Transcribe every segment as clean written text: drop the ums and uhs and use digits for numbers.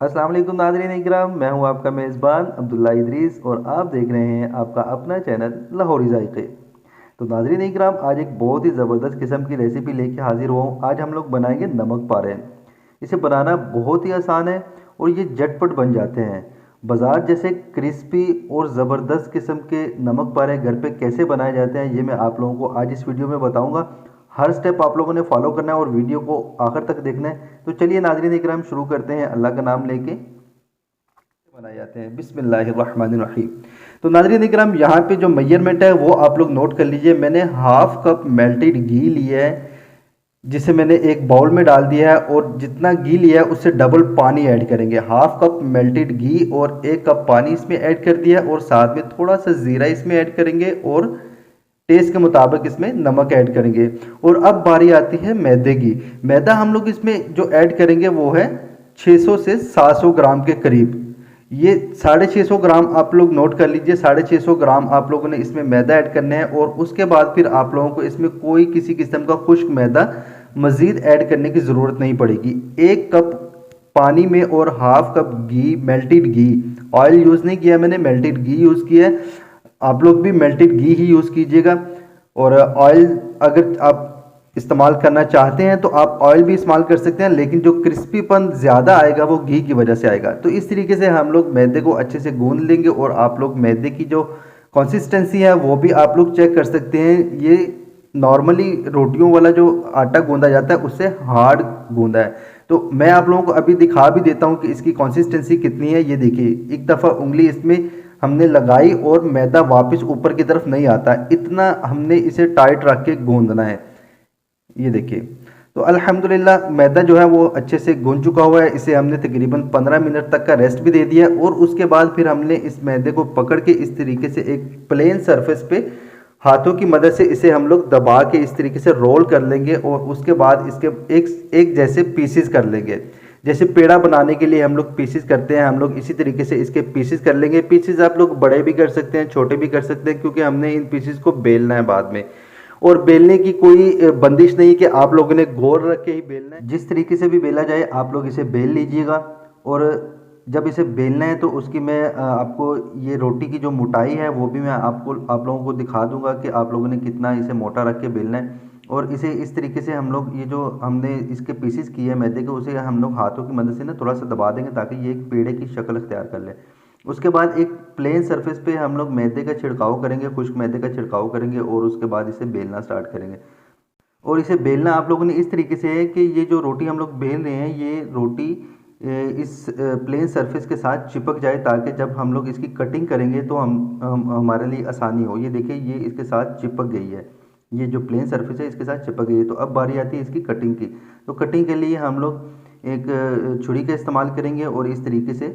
अस्सलाम वालेकुम नाज़रीन इकराम, मैं हूं आपका मेज़बान अब्दुल्ला इदरीस और आप देख रहे हैं आपका अपना चैनल लाहौरी ज़ायक़े। तो नाज़रीन इकराम, आज एक बहुत ही ज़बरदस्त किस्म की रेसिपी लेके हाज़िर हुआ हूं। आज हम लोग बनाएंगे नमक पारे। इसे बनाना बहुत ही आसान है और ये झटपट बन जाते हैं। बाज़ार जैसे क्रिस्पी और ज़बरदस्त किस्म के नमक पारे घर पे कैसे बनाए जाते हैं, ये मैं आप लोगों को आज इस वीडियो में बताऊंगा। हर स्टेप आप लोगों ने फॉलो करना है और वीडियो को आखिर तक देखना है। तो चलिए नाज़रीन इकराम, शुरू करते हैं अल्लाह का नाम लेके। बनाए जाते हैं बिस्मिल्लाहिर्रहमानिर्रहीम। तो नाज़रीन इकराम, यहाँ पे जो मेजरमेंट है वो आप लोग नोट कर लीजिए। मैंने हाफ कप मेल्टेड घी लिया है, जिसे मैंने एक बाउल में डाल दिया है, और जितना घी लिया है उससे डबल पानी ऐड करेंगे। हाफ कप मेल्टेड घी और 1 कप पानी इसमें ऐड कर दिया, और साथ में थोड़ा सा ज़ीरा इसमें ऐड करेंगे, और टेस्ट के मुताबिक इसमें नमक ऐड करेंगे। और अब बारी आती है मैदे की। मैदा हम लोग इसमें जो ऐड करेंगे वो है 600 से 700 ग्राम के करीब। ये 650 ग्राम आप लोग नोट कर लीजिए। 650 ग्राम आप लोगों ने इसमें मैदा ऐड करना है, और उसके बाद फिर आप लोगों को इसमें कोई किसी किस्म का खुश्क मैदा मज़ीद ऐड करने की ज़रूरत नहीं पड़ेगी। 1 कप पानी में और हाफ कप घी, मेल्टेड घी, ऑयल यूज़ नहीं किया मैंने, मेल्टेड घी यूज़ किया है। आप लोग भी मेल्टेड घी ही यूज़ कीजिएगा। और ऑयल अगर आप इस्तेमाल करना चाहते हैं तो आप ऑयल भी इस्तेमाल कर सकते हैं, लेकिन जो क्रिस्पीपन ज़्यादा आएगा वो घी की वजह से आएगा। तो इस तरीके से हम लोग मैदे को अच्छे से गूंद लेंगे, और आप लोग मैदे की जो कंसिस्टेंसी है वो भी आप लोग चेक कर सकते हैं। ये नॉर्मली रोटियों वाला जो आटा गूंदा जाता है उससे हार्ड गूंदा है। तो मैं आप लोगों को अभी दिखा भी देता हूँ कि इसकी कंसिस्टेंसी कितनी है। ये देखिए, एक दफ़ा उंगली इसमें हमने लगाई और मैदा वापस ऊपर की तरफ नहीं आता, इतना हमने इसे टाइट रख के गूंदना है। ये देखिए, तो अल्हम्दुलिल्लाह मैदा जो है वो अच्छे से गूंद चुका हुआ है। इसे हमने तकरीबन 15 मिनट तक का रेस्ट भी दे दिया, और उसके बाद फिर हमने इस मैदे को पकड़ के इस तरीके से एक प्लेन सरफेस पे हाथों की मदद से इसे हम लोग दबा के इस तरीके से रोल कर लेंगे, और उसके बाद इसके एक जैसे पीसेस कर लेंगे। जैसे पेड़ा बनाने के लिए हम लोग पीसेस करते हैं, हम लोग इसी तरीके से इसके पीसेस कर लेंगे। पीसेस आप लोग बड़े भी कर सकते हैं, छोटे भी कर सकते हैं, क्योंकि हमने इन पीसेस को बेलना है बाद में। और बेलने की कोई बंदिश नहीं कि आप लोगों ने गोल रख के ही बेलना है। जिस तरीके से भी बेला जाए आप लोग इसे बेल लीजिएगा। और जब इसे बेलना है तो उसकी मैं आपको ये रोटी की जो मोटाई है वो भी मैं आप लोगों को दिखा दूंगा कि आप लोगों ने कितना इसे मोटा रख के बेलना है। और इसे इस तरीके से हम लोग, ये जो हमने इसके पीसेस किए हैं मैदे के, उसे हम लोग हाथों की मदद से ना थोड़ा सा दबा देंगे ताकि ये एक पेड़े की शक्ल अख्तियार कर ले। उसके बाद एक प्लेन सरफेस पे हम लोग मैदे का छिड़काव करेंगे, खुश्क मैदे का छिड़काव करेंगे, और उसके बाद इसे बेलना स्टार्ट करेंगे। और इसे बेलना आप लोगों ने इस तरीके से है कि ये जो रोटी हम लोग बेल रहे हैं, ये रोटी इस प्लेन सरफेस के साथ चिपक जाए, ताकि जब हम लोग इसकी कटिंग करेंगे तो हमारे लिए आसानी हो। ये देखिए, ये इसके साथ चिपक गई है। ये जो प्लेन सरफेस है इसके साथ चिपक गई है। तो अब बारी आती है इसकी कटिंग की। तो कटिंग के लिए हम लोग एक छुरी का इस्तेमाल करेंगे, और इस तरीके से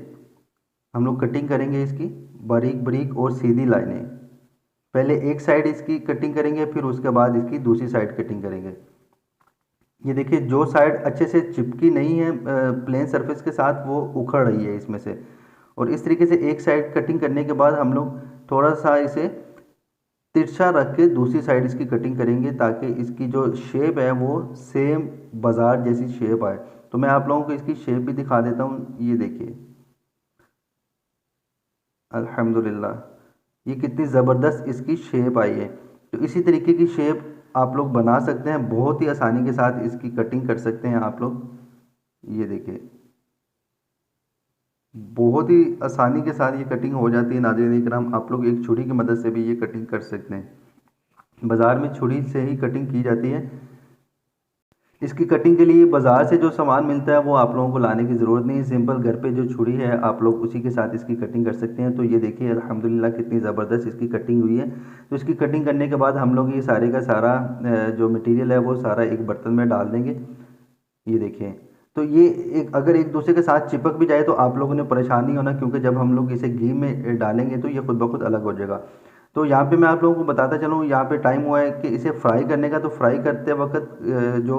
हम लोग कटिंग करेंगे इसकी बारीक बारीक और सीधी लाइनें। पहले एक साइड इसकी कटिंग करेंगे, फिर उसके बाद इसकी दूसरी साइड कटिंग करेंगे। ये देखिए, जो साइड अच्छे से चिपकी नहीं है प्लेन सरफेस के साथ, वो उखड़ रही है इसमें से। और इस तरीके से एक साइड कटिंग करने के बाद हम लोग थोड़ा सा इसे तिरछा रख के दूसरी साइड इसकी कटिंग करेंगे, ताकि इसकी जो शेप है वो सेम बाजार जैसी शेप आए। तो मैं आप लोगों को इसकी शेप भी दिखा देता हूँ। ये देखिए, अल्हम्दुलिल्लाह ये कितनी ज़बरदस्त इसकी शेप आई है। तो इसी तरीके की शेप आप लोग बना सकते हैं, बहुत ही आसानी के साथ इसकी कटिंग कर सकते हैं आप लोग। ये देखिए, बहुत ही आसानी के साथ ये कटिंग हो जाती है। नाज़रीन इकराम, आप लोग एक छुरी की मदद से भी ये कटिंग कर सकते हैं। बाज़ार में छुरी से ही कटिंग की जाती है। इसकी कटिंग के लिए बाज़ार से जो सामान मिलता है वो आप लोगों को लाने की ज़रूरत नहीं है। सिंपल घर पे जो छुरी है आप लोग उसी के साथ इसकी कटिंग कर सकते हैं। तो ये देखिए, अल्हम्दुलिल्लाह कितनी ज़बरदस्त इसकी कटिंग हुई है। तो इसकी कटिंग करने के बाद हम लोग ये सारे का सारा जो मटेरियल है वो सारा एक बर्तन में डाल देंगे। ये देखिए, तो ये अगर एक दूसरे के साथ चिपक भी जाए तो आप लोगों ने परेशान नहीं होना, क्योंकि जब हम लोग इसे घी में डालेंगे तो ये खुद ब खुद अलग हो जाएगा। तो यहाँ पे मैं आप लोगों को बताता चलूँ, यहाँ पे टाइम हुआ है कि इसे फ्राई करने का। तो फ्राई करते वक्त जो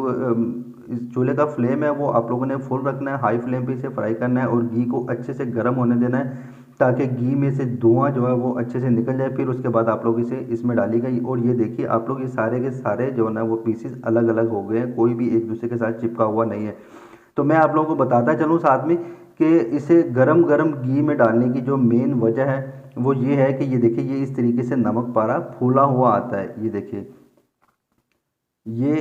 इस चूल्हे का फ्लेम है वो आप लोगों ने फुल रखना है, हाई फ्लेम पे इसे फ्राई करना है, और घी को अच्छे से गर्म होने देना है, ताकि घी में से धुआं जो है वो अच्छे से निकल जाए। फिर उसके बाद आप लोग इसे इसमें डालिएगा। और ये देखिए, आप लोग ये सारे के सारे जो है ना वो पीसेस अलग अलग हो गए हैं, कोई भी एक दूसरे के साथ चिपका हुआ नहीं है। तो मैं आप लोगों को बताता चलूँ साथ में कि इसे गरम गरम घी में डालने की जो मेन वजह है वो ये है कि ये देखिए ये इस तरीके से नमक पारा फूला हुआ आता है। ये देखिए ये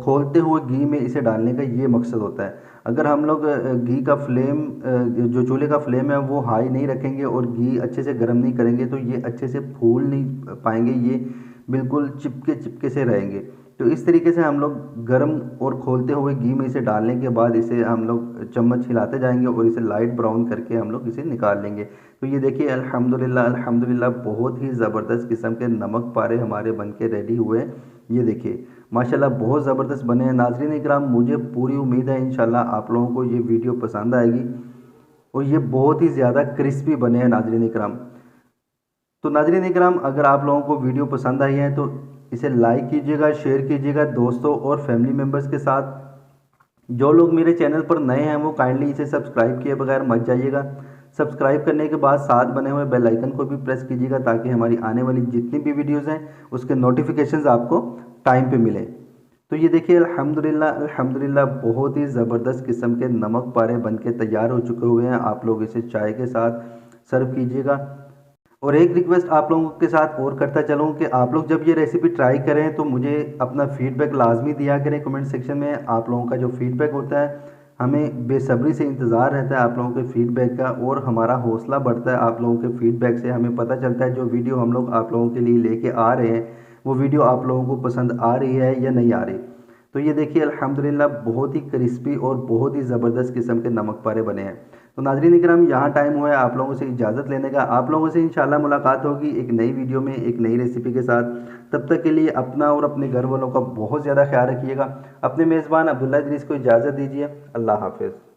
खोलते हुए घी में इसे डालने का ये मकसद होता है। अगर हम लोग घी का फ्लेम जो चूल्हे का फ्लेम है वो हाई नहीं रखेंगे और घी अच्छे से गर्म नहीं करेंगे तो ये अच्छे से फूल नहीं पाएंगे, ये बिल्कुल चिपके चिपके से रहेंगे। तो इस तरीके से हम लोग गर्म और खोलते हुए घी में इसे डालने के बाद इसे हम लोग चम्मच हिलाते जाएंगे और इसे लाइट ब्राउन करके हम लोग इसे निकाल लेंगे। तो ये देखिए अल्हम्दुलिल्लाह अल्हम्दुलिल्लाह बहुत ही ज़बरदस्त किस्म के नमक पारे हमारे बन के रेडी हुए हैं। ये देखिए माशाल्लाह बहुत ज़बरदस्त बने हैं। नाज़रीन इकराम मुझे पूरी उम्मीद है इंशाल्लाह आप लोगों को ये वीडियो पसंद आएगी और ये बहुत ही ज़्यादा क्रिस्पी बने हैं नाज़रीन इकराम। तो नाज़रीन इकराम अगर आप लोगों को वीडियो पसंद आई है तो इसे लाइक कीजिएगा, शेयर कीजिएगा दोस्तों और फैमिली मेम्बर्स के साथ। जो लोग मेरे चैनल पर नए हैं वो काइंडली इसे सब्सक्राइब किए बगैर मत जाइएगा। सब्सक्राइब करने के बाद साथ बने हुए बेल आइकन को भी प्रेस कीजिएगा ताकि हमारी आने वाली जितनी भी वीडियोस हैं उसके नोटिफिकेशंस आपको टाइम पे मिले। तो ये देखिए अल्हम्दुलिल्लाह अल्हम्दुलिल्लाह बहुत ही ज़बरदस्त किस्म के नमक पारे बन के तैयार हो चुके हुए हैं। आप लोग इसे चाय के साथ सर्व कीजिएगा। और एक रिक्वेस्ट आप लोगों के साथ और करता चलूँ कि आप लोग जब ये रेसिपी ट्राई करें तो मुझे अपना फीडबैक लाजमी दिया करें कमेंट सेक्शन में। आप लोगों का जो फीडबैक होता है हमें बेसब्री से इंतज़ार रहता है आप लोगों के फीडबैक का और हमारा हौसला बढ़ता है। आप लोगों के फीडबैक से हमें पता चलता है जो वीडियो हम लोग आप लोगों के लिए लेके आ रहे हैं वो वीडियो आप लोगों को पसंद आ रही है या नहीं आ रही। तो ये देखिए अल्हम्दुलिल्लाह बहुत ही क्रिस्पी और बहुत ही ज़बरदस्त किस्म के नमक पारे बने हैं। तो नाज़रीन इकराम यहाँ टाइम हुआ है आप लोगों से इजाज़त लेने का। आप लोगों से इंशाल्लाह मुलाकात होगी एक नई वीडियो में एक नई रेसिपी के साथ। तब तक के लिए अपना और अपने घर वालों का बहुत ज़्यादा ख्याल रखिएगा। अपने मेज़बान अब्दुल्ला इदरीस को इजाज़त दीजिए। अल्लाह हाफ़िज़।